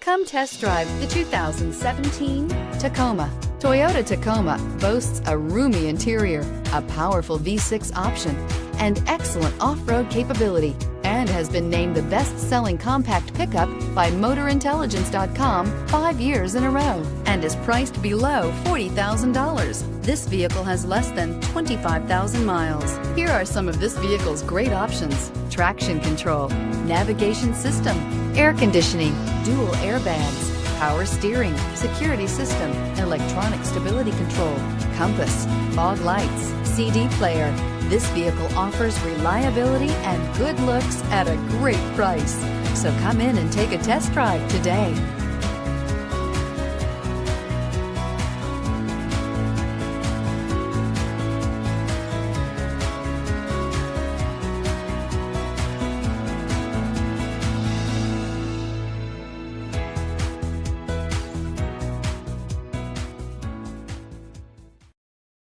Come test drive the 2017 Tacoma. Toyota Tacoma boasts a roomy interior, a powerful V6 option, and excellent off-road capability, and has been named the best-selling compact pickup by MotorIntelligence.com 5 years in a row, and is priced below $40,000. This vehicle has less than 25,000 miles. Here are some of this vehicle's great options: traction control, navigation system, air conditioning, dual airbags, power steering, security system, electronic stability control, compass, fog lights, CD player. This vehicle offers reliability and good looks at a great price. So come in and take a test drive today.